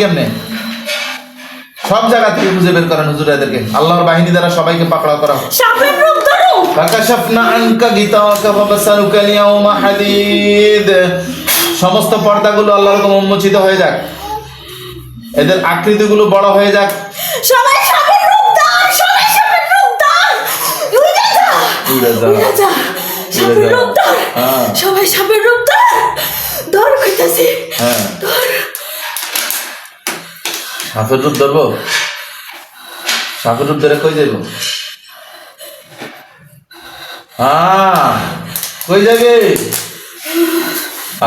কেমনে সব জায়গা থেকে খুঁজে বের করেন হুজুর এদেরকে আল্লাহর বাহিনী দ্বারা সবাইকে পাকড়াও করা হোক। সাপের রূপ ধরো। ফাকাশাফনা আনকা গিতাওয়াকা ফাবাসারুকা আল-ইয়াওমা হাদীদ। সমস্ত পর্দাগুলো আল্লাহর হুকুমে উন্মোচিত হয়ে যাক, এদের আকৃতিগুলো বড় হয়ে যাক। সবাই সাপের রূপ ধর, সবাই সাপের রূপ ধর। উড়ে যা, উড়ে যা, উড়ে যা, সাপের রূপ ধর। হ্যাঁ। সবাই সাপের রূপ ধর, ধর কইতাছি। হ্যাঁ, ধর। সাপের রূপ ধরবো, সাপের রূপ ধরে কই যাইব? কই যাবে?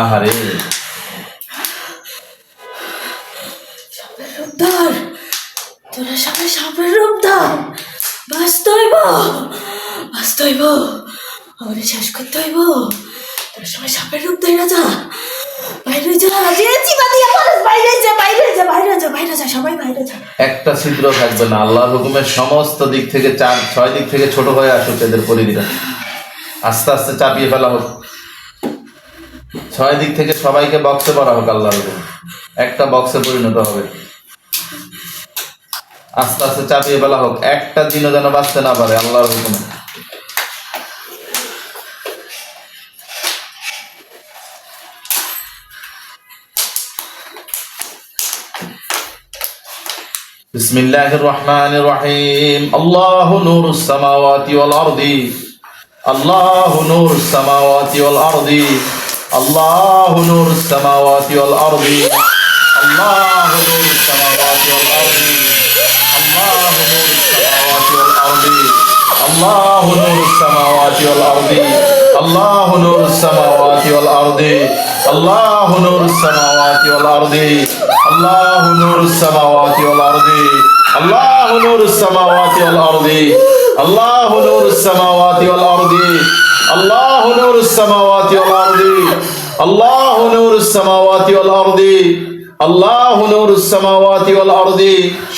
আহারে সাপের রূপ ধর, তোরা সবাই সাপের রূপ ধর। বাঁচতে হইব, বাঁচতে হইব, আমাদের শেষ করতে হইব। তোরা সবাই সাপের রূপ ধরে যা, বাইরে যা, যে চিপা দিয়া পারস, বাইরে যা, বাইরে যা, বাইরে যা, বাইরে যা, সবাই বাইরে যা। একটা ছিদ্র থাকবে না। আল্লাহর হুকুমের সমস্ত দিক থেকে 4-6 দিক থেকে ছোট হয়ে আসুক এদের পরিধিটা, আস্তে আস্তে চাপিয়ে ফেলা হোক। 6 দিক থেকে সবাইকে বক্সে ভরা হোক। আল্লাহর হুকুম একটা বক্সে পরিণত হবে, আস্তে আস্তে চাপিয়ে ফেলা হোক। একটা দিনও যেন বাঁচতে না পারে আল্লাহর হুকুমে। بسم الله الرحمن الرحيم الله نور السماوات والأرض الله نور السماوات والأرض الله نور السماوات والأرض الله نور السماوات والأرض الله نور السماوات والأرض الله نور السماوات والأرض الله نور السماوات والأرض الله نور السماوات والأرض الله نور السماوات والأرض الله نور السماوات والأرض الله نور السماوات والأرض الله نور السماوات والأرض الله نور السماوات والأرض الله نور السماوات والأرض।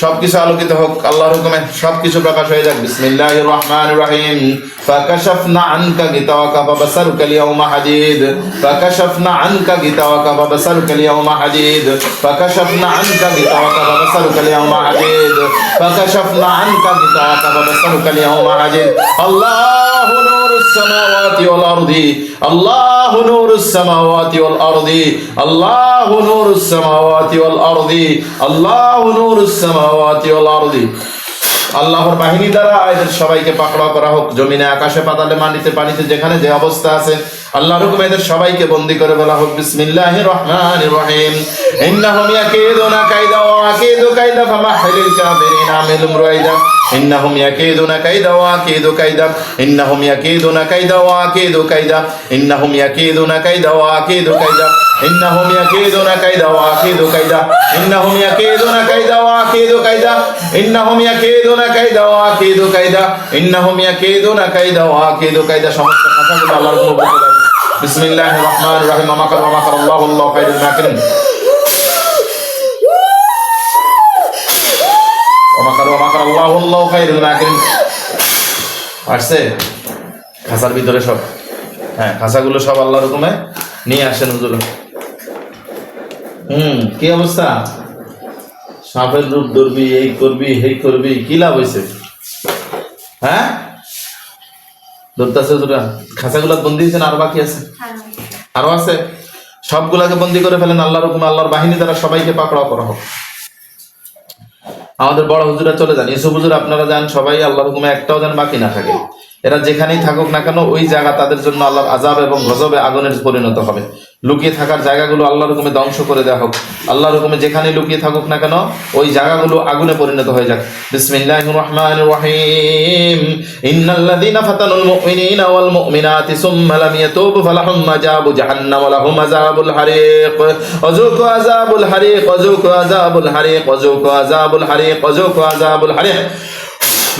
সবকিছু আলোকিত হোক আল্লাহর হুকুমে, সবকিছু প্রকাশ হয়ে যাক। বিসমিল্লাহির রহমানির রহিম ফাকাশাফনা আনকা গিতাওয়াকা ফাবাসারুকা আল-ইয়াওমা হাদীদ ফাকাশাফনা আনকা গিতাওয়াকা ফাবাসারুকা আল-ইয়াওমা হাদীদ ফাকাশাফনা আনকা গিতাওয়াকা ফাবাসারুকা আল-ইয়াওমা হাদীদ ফাকাশাফনা আনকা গিতাওয়াকা ফাবাসারুকা আল-ইয়াওমা হাদীদ আল্লাহু নূরুস সামাওয়াতি ওয়াল আরদি আল্লাহু নূরুস সামাওয়াতি ওয়াল আরদি আল্লাহু নূরুস সামাওয়াতি ওয়াল আরদি আল্লাহু নূরুস সামাওয়াতি ওয়াল আরদি। আল্লাহর বাহিনী দ্বারা এদের সবাইকে পাকড়াও করা হোক। জমিনে, আকাশে, পাতালে, মাটিতে, পানিতে, যেখানে যে অবস্থা আছে আল্লাহর হুকুমে এদের সবাইকে বন্দী করে ফেলা হোক। বিসমিল্লাহির রহমানির রহিম ইন্নাহুম ইয়াকিদুনা কাইদা ওয়া আকিদু কাইদা ফামাহলিল কাফিরিনা আমিলুম রুয়াইদা ইন্নাহুম ইয়াকিদুনা কাইদা ওয়া আকিদু কাইদা ইন্নাহুম ইয়াকিদুনা কাইদা ওয়া আকিদু কাইদা ইন্নাহুম ইয়াকিদুনা কাইদা ওয়া আকিদু কাইদা إنهم يكيدون كيدا وأكيد كيدا إنهم يكيدون كيدا وأكيد كيدا إنهم يكيدون كيدا وأكيد كيدا إنهم يكيدون كيدا وأكيد كيدا সমস্ত কথাগুলো আল্লাহর উপর বলে দাও। বিসমিল্লাহির রহমানির রহিম মাকার ওয়া মাকার আল্লাহু আল্লাহু খায়রুল মাকিরিন ওয়া মাকার আল্লাহু আল্লাহু খায়রুল মাকিরিন। আসছে খাঁচার ভিতরে সব, হ্যাঁ খাঁচাগুলো সব আল্লাহর হুকুমে নিয়ে আসেন হুজুর। কি অবস্থা? সাপের রূপ ধরবি, এই করবি, এই করবি, কি লাভ হয়েছে? হ্যাঁ ধরতেছে হুজুরা। খাঁচাগুলা বন্দি হয়েছেন, আর বাকি আছে? আরো আছে। সবগুলাকে বন্দি করে ফেলেন আল্লাহর হুকুমে। আল্লাহর বাহিনী দ্বারা সবাইকে পাকড়াও করা হোক। আমাদের বড় হুজুরা চলে যান, ইউসুফ হুজুর আপনারা যান, সবাই আল্লাহর হুকুমে একটাও যেন বাকি না থাকে। এরা যেখানেই থাকুক না কেন ওই জায়গা তাদের জন্য আল্লাহর আযাব এবং গজবে আগুনের পরিণত হবে। লুকিয়ে থাকার জায়গাগুলো আল্লাহর হুকুমে ধ্বংস করে দেওয়া হোক। আল্লাহর হুকুমে যেখানে লুকিয়ে থাকুক না কেন ওই জায়গাগুলো আগুনে পরিণত হয়ে যাক। বিসমিল্লাহির রহমানির রহিম ইন্নাল্লাযীনা ফাতানুল মুমিনিনা ওয়াল মুমিনাতি সুম্মা লাম ইয়াতুবু ফালাহুম আযাবু জাহান্নাম ওয়া লাহুম আযাবুল হারিক ওয়াযুকু আযাবুল হারিক ওয়াযুকু আযাবুল হারিক ওয়াযুকু আযাবুল হারিক ওয়াযুকু আযাবুল হারিক।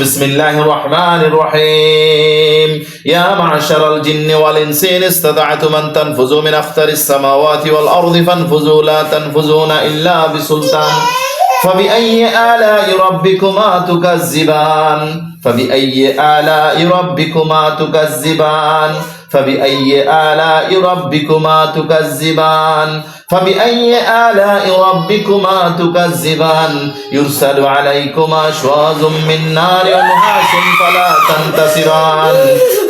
بسم الله الرحمن الرحيم يا معشر الجن والإنس إن استطعتم أن تنفذوا من أقطار السماوات والأرض فانفذوا لا تنفذون إلا بسلطان فبأي آلاء ربكما تكذبان فبأي آلاء ربكما تكذبان فبأي آلاء ربكما تكذبان فبأي آلاء ربكما تكذبان يرسل عليكما شواظ من نار ونحاس فلا تنتصران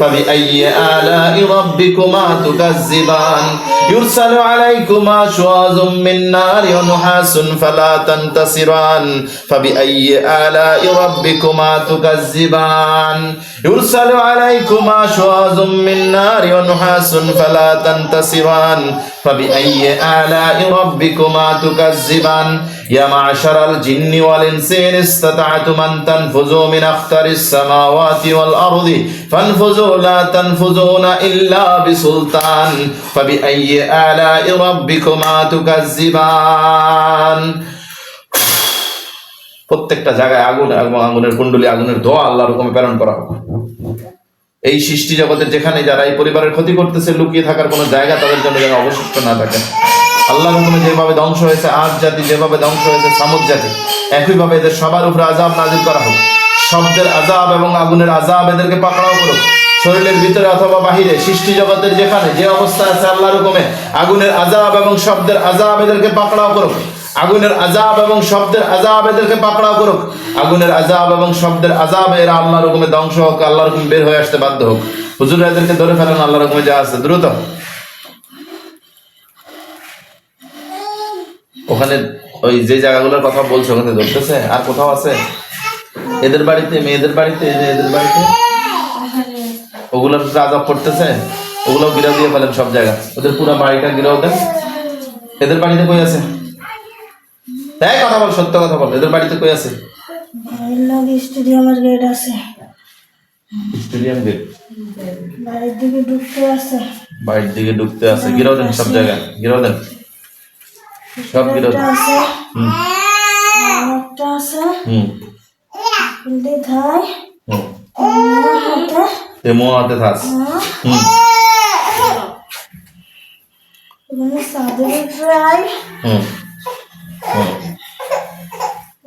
فبأي آلاء ربكما تكذبان يرسل عليكما شواظ من نار ونحاس فلا تنتصران فبأي آلاء ربكما تكذبان يرسل عليكما شواظ من نار ونحاس فلا تنتصران فبأي آلاء ربكما تكذبان يا معشر الجن والإنس إن استطعتم أن تنفذوا من أقطار السماوات والأرض فانفذوا لا تنفذون إلا بسلطان فبأي آلاء ربكما تكذبان প্রত্যেকটা জায়গায় আগুন এবং আগুনের কুণ্ডলী আগুনের ধোঁয়া আল্লাহর হুকুমে প্রেরণ করা হবে। এই সৃষ্টি জগতের যেখানে যারা এই পরিবারের ক্ষতি করতেছে লুকিয়ে থাকার কোনো জায়গা তাদের জন্য যেন অবশিষ্ট না থাকে। আল্লাহর হুকুমে যেভাবে ধ্বংস হয়েছে আদ জাতি, যেভাবে ধ্বংস হয়েছে সামুদ জাতি, একইভাবে এদের সবার উপরে আযাব নাযিল করা হোক। শব্দের আযাব এবং আগুনের আযাব এদেরকে পাকড়াও করুক। শরীরের ভিতরে অথবা বাহিরে সৃষ্টি জগতের যেখানে যে অবস্থা আছে আল্লাহর হুকুমে আগুনের আযাব এবং শব্দের আযাব এদেরকে পাকড়াও করুক। আগুনের আযাব এবং শব্দের আযাব এদেরকে পাকড়াও করুক। আগুনের আযাব এবং শব্দের আযাব এরা আল্লাহর হুকুমে ধ্বংস হোক, আল্লাহর হুকুমে বের হয়ে আসতে বাধ্য হোক। হুজুর এদেরকে ধরে ফেলেন আল্লাহর হুকুমে যা আছে দ্রুত। ওখানে ওই যে জায়গাগুলোর কথা বলছো ওখানে ধরতেছে আর কোথাও আছে? এদের বাড়িতে, মেয়েদের বাড়িতে, এদের বাড়িতে ওগুলোর আযাব করতেছে, ওগুলো গিরাও দিয়ে ফেলেন সব জায়গা। ওদের পুরো বাড়িটা গিরাও দেন। এদের বাড়িতে কই আছে? তাই কথা বল, সত্য কথা বল। এদের বাড়িতে কই আছে? স্টেডিয়ামের গেট আছে, স্টেডিয়াম গেট বাড়ির দিকে ঢুকতে আছে, বাড়ির দিকে ঢুকতে আছে। গিরাও দেন সব জায়গায়, গিরাও দেন সব গিরাও দেন। একটা আছে হুম ধাই হুম হাতে তেমো হাতে থাস। হুম এখানে সাদের প্রায় হুম হুম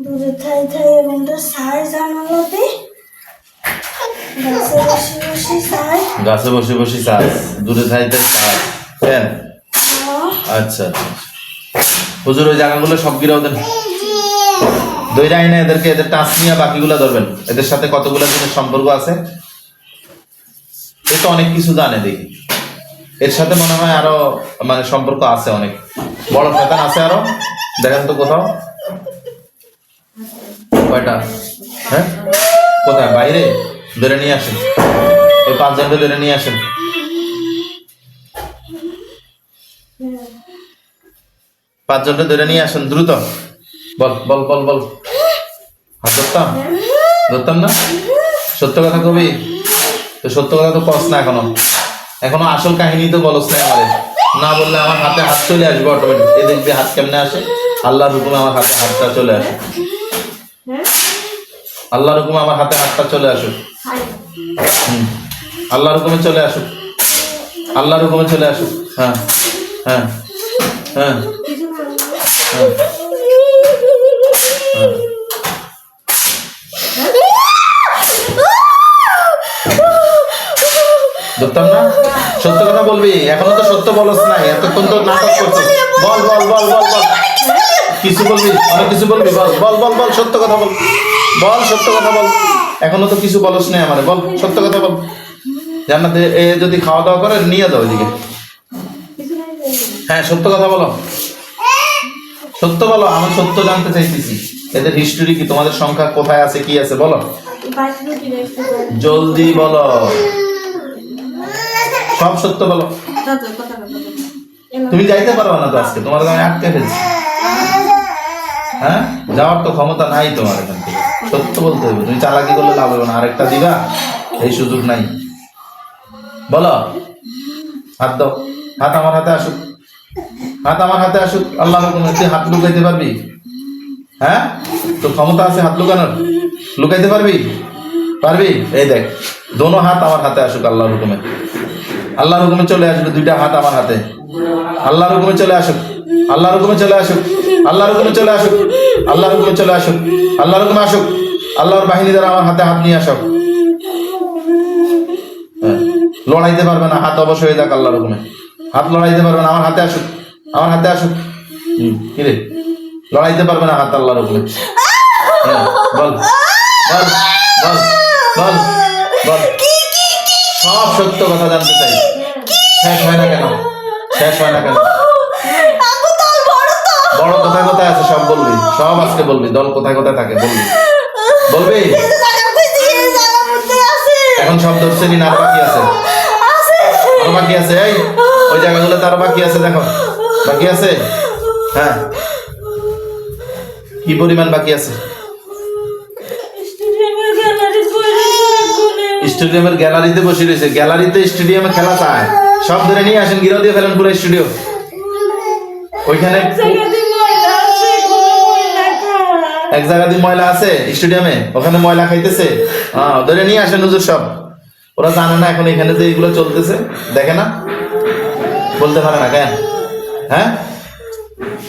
দূরে থাই থাই এবং সাই জানালাতে গাছে বসে বসে সাই, গাছে বসে বসে চাষ, দূরে থাইতে চাষ। কেন? আচ্ছা হুজুর ওই জায়গাগুলো সব গিরাও দেন। দইরা আইনা এদেরকে, এদের টাচ নিয়ে বাকিগুলো ধরবেন। এদের সাথে কতগুলো দিনের সম্পর্ক আছে? এ তো অনেক কিছু জানে দেখি। এর সাথে মনে হয় আরো মানে সম্পর্ক আছে অনেক। বড় শয়তান আছে আরো, দেখেন তো কোথাও। কয়টা? হ্যাঁ কোথায়? বাইরে? ধরে নিয়ে আসেন, ওই 5 জনকে ধরে নিয়ে আসেন। পাঁচ জনকে ধরে নিয়ে আসেন দ্রুত। বল বল বল বল। হাত ধরতাম? ধরতাম না? সত্য কথা কবি তো, সত্য কথা তো কস না এখনো। এখনো আসল কাহিনী তো বলস না আমারে। না বললে আমার হাতে হাত চলে আসবে অটোমেটিক। এই দেখবি হাত কেমনে আসে, আল্লাহর হুকুমে আমার হাতে হাতটা চলে আসে। আল্লাহর হুকুমে আমার হাতে হাতটা চলে আসুক। আল্লাহর হুকুমে চলে আসুক, আল্লাহর হুকুমে চলে আসুক। হ্যাঁ হ্যাঁ হ্যাঁ হ্যাঁ হ্যাঁ। ধরতাম না? সত্য কথা বলবি, এখনো তো সত্য বলস নাই, এতক্ষণ তো নাটক করছিস। বল বল বল বল বল, কিছু বলবি, অনেক কিছু বলবি। বল বল বল বল, সত্য কথা বল, বল সত্য কথা বল। এখনো তো কিছু বলস নাই আমারে, বল সত্য কথা বল। জান্নাতে এ যদি খাওয়া দাওয়া করে নিয়ে যাও এদিকে। হ্যাঁ সত্য কথা বলো, সত্য বলো। আমি সত্য জানতে চাইতেছি। এদের হিস্টোরি কি, তোমাদের সংখ্যা কোথায় আছে, কি আছে বলো, জলদি বলো, সব সত্য বলো। তুমি যাইতে পারবে না তো আজকে, তোমার আমি আটকে ফেলছি। হ্যাঁ যাওয়ার তো ক্ষমতা নাই তোমার এখান থেকে। সত্য বলতে হবে, তুমি চালাকি করলে লাভ হবে না। আরেকটা দিবা, এই সুযোগ নাই। বলো, হাত দাও, হাত আমার হাতে আসুক, হাত আমার হাতে আসুক। আল্লাহ হুকুমে তুই হাত লুকাইতে পারবি? হ্যাঁ তোর ক্ষমতা আছে হাত লুকানোর? লুকাইতে পারবি? পারবি? এই দেখ, দোনো হাত আমার হাতে আসুক আল্লাহর হুকুমে। আল্লাহর হুকুমে চলে আসবে, দুইটা হাত আমার হাতে। আল্লাহর হুকুমে চলে আসুক, আল্লাহর হুকুমে চলে আসুক, আল্লাহর হুকুমে চলে আসুক, আল্লাহর হুকুমে চলে আসুক, আল্লাহর হুকুমে আসুক। আল্লাহর বাহিনী দ্বারা আমার হাতে হাত নিয়ে আসুক। লড়াইতে পারবে না, হাত অবশ্যই হয়ে যাক আল্লাহর হুকুমে। হাত লড়াইতে পারবে না, আমার হাতে আসুক। আমার হাতে আসো। কিরে লড়াইতে পারবে না হাত আল্লাহর উপরে? হ্যাঁ, বল বল বল বল বল। সব সত্য কথা জানতে চাই। শেষ হয় না কেন? শেষ হয় না কেন? বড় কোথায় কোথায় আছে সব বলবি, সব আজকে বলবি। দল কোথায় কোথায় থাকে বলবি, বলবি। এখন সব ধরছে নি, আরো বাকি আছে, আরো বাকি আছে। এই ওই জায়গাগুলো তো আরো বাকি আছে, দেখো বাকি আছে। হ্যাঁ, কি পরিমাণ বাকি আছে? স্টেডিয়ামের গ্যালারিতে বসে রয়েছে। গ্যালারিতে স্টেডিয়ামে খেলা চায়, সব ধরে নিয়ে আসেন, গিরাও দিয়ে ফেলেন পুরো স্টুডিও। ওইখানে এক জায়গা দিয়ে ময়লা আছে স্টেডিয়ামে, ওখানে ময়লা খাইতেছে। ধরে নিয়ে আসেন হুজুর সব। ওরা জানে না এখন এখানে যে এগুলো চলতেছে, দেখে না, বলতে পারে না কেন? হ্যাঁ,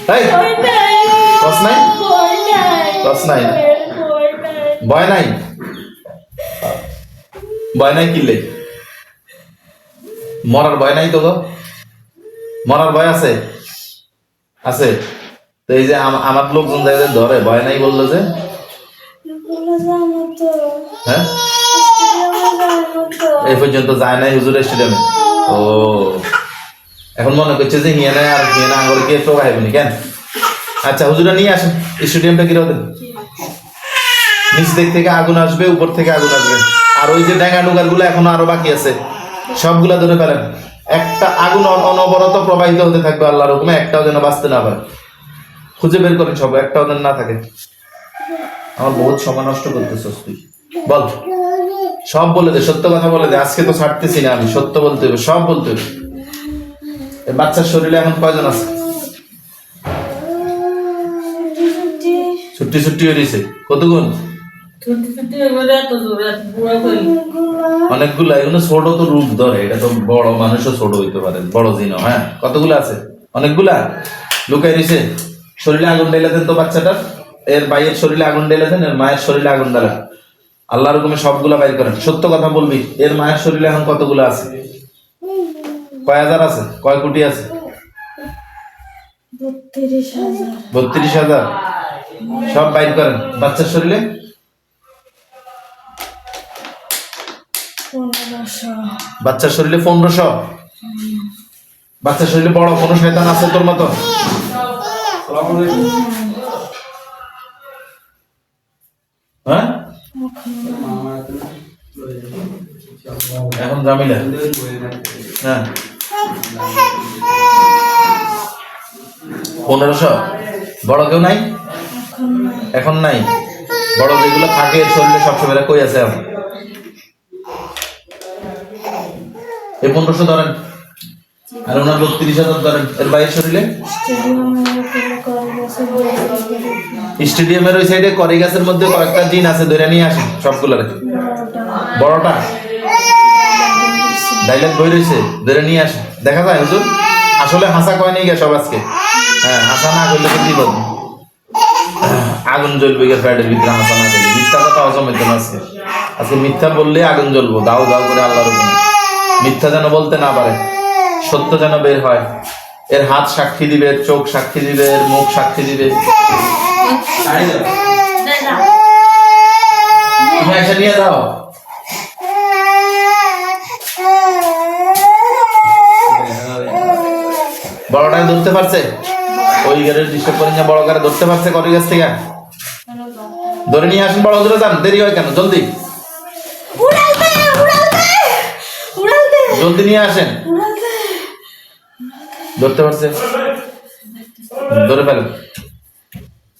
তাই কস নাই, কস নাই, ভয় নাই, ভয় নাই কিনলে মরার ভয় নাই তো গো? মরার ভয় আছে? আছে তো। এই যে আমার লোকজন জায়গায় ধরে, ভয় নাই বললো যে। হ্যাঁ, এই পর্যন্ত যায় নাই হুজুরের স্টেডিয়ামে। ও এখন মনে করছে যে নিয়ে নেয়, আর নিয়ে না করে কে তো ভাইবনি কেন? আচ্ছা হুজুরা নিয়ে আসেন স্টেডিয়ামটা কিরকম দেন। নিচ দিক থেকে আগুন আসবে, উপর থেকে আগুন আসবে। আর ওই যে ড্যাঙ্গা ডুগার গুলো এখনো আরো বাকি আছে, সবগুলা ধরে ফেলেন। একটা আগুন অনবরত প্রবাহিত হতে থাকবে আল্লাহর হুকুমে, একটাও যেন বাঁচতে না পারে। খুঁজে বের করেন সব, একটাও যেন না থাকে। আমার বহুত সময় নষ্ট করতেছস তুই, বল সব বলে দে, সত্য কথা বলে দে। আজকে তো ছাড়তেছি না আমি, সত্য বলতে হবে, সব বলতে হবে। এই বাচ্চার শরীরে এখন কয়জন আছে? ছুটি ছুটি হয়ে গেছে কতগুণ? অনেকগুলা। এগুলো ছোট তো রূপ ধরে, এটা তো বড় মানুষও ছোট হইতে পারে, বড় জিন। হ্যাঁ, কতগুলো আছে? অনেকগুলা লুকাই দিছে। শরীরে আগুন ঢেলে দেন তো বাচ্চাটার, এর ভাইয়ের শরীরে আগুন ঢেলে দেন, এর মায়ের শরীরে আগুন ঢালেন। আল্লাহর হুকুমে সবগুলা বাইর করেন। সত্য কথা বলবি। এর মায়ের শরীরে এখন কতগুলো আছে? কয় হাজার আছে? কয় কোটি আছে? 32,000। সব বাইর করেন বাচ্চার শরীরে। 1500। বাচ্চার শরীরে 1500। বাচ্চার শরীরে বড় কোনো শয়তান আছে তোর মতো? হ্যাঁ, এখন জামিলা। হ্যাঁ, 1500। বড় কেউ নাই এখন? নাই। বড় যেগুলো থাকে এর শরীরে সবসময় কই আছে? এই 1500 ধরেন, আর ওনার 32,000 ধরেন। এর বাইরের শরীরে স্টেডিয়ামের ওই সাইডে করি গাছের মধ্যে কয়েকটা জিন আছে, ধরে নিয়ে আসেন সবগুলোরে। বড়টা ডাইলেট বই রয়েছে, ধরে নিয়ে আসেন। দেখা যায় হুজুর আসলে হাসা কয় নেই সব আজকে। হ্যাঁ, হাসা না করলে তো কি বলবো, আগুন জ্বলবে প্যাডের ভিতরে। হাসা না করলে মিথ্যা কথা হজম হইতো না আজকে। আজকে মিথ্যা বললে আগুন জ্বলবো, দাও দাও করে আল্লাহর হুকুমে। মিথ্যা যেন বলতে না পারে, সত্য যেন বের হয়। এর হাত সাক্ষী দিবে, এর চোখ সাক্ষী দিবে, এর মুখ সাক্ষী দিবে। তুমি এসে নিয়ে যাও। বড়টাকে ধরতে পারছে? ওই গাড়ির ডিস্টার্ব করে না, বড় গাড়ি ধরতে পারছে করি গাছ থেকে? ধরে নিয়ে আসেন। বড় হুজুরে যান, দেরি হয় কেন? জলদি জলদি নিয়ে আসেন। ধরতে পারছে? ধরে ফেলেন।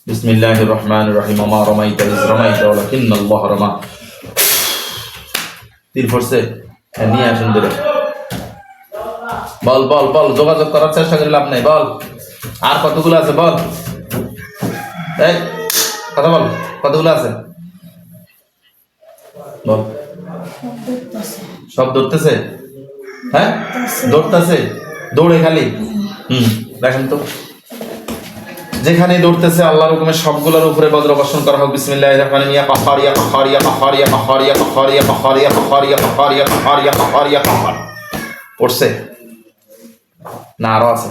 বিসমিল্লাহির রহমানির রহিম। ওমা রামাইতা ইয রামাইতা ওয়ালাকিন্নাল্লাহ রামা। তীর পড়ছে? হ্যাঁ, নিয়ে আসেন ধরে। বল বল বল, যোগাযোগ করার চেষ্টা করে লাভ নাই। বল আর কতগুলো আছে? বল, এই কথা বল, কতগুলো আছে? বল। সব ধরতেছে? হ্যাঁ, দৌড়তেছে, দৌড়ে খালি। দেখেন তো, যেখানে দৌড়তেছে আল্লাহর হুকুমে সবগুলোর উপরে বজ্র বর্ষণ করা হোক। বিসমিল্লাহির রহমানির রহিম। পাহাড়িয়া পাহাড়িয়া পাহাড়িয়া পাহাড়িয়া পাহাড়িয়া পাহাড়িয়া পাহাড়িয়া পাহাড়িয়া পাহাড়িয়া পাহাড়িয়া পাহাড়। পড়ছে না? আরো আছে?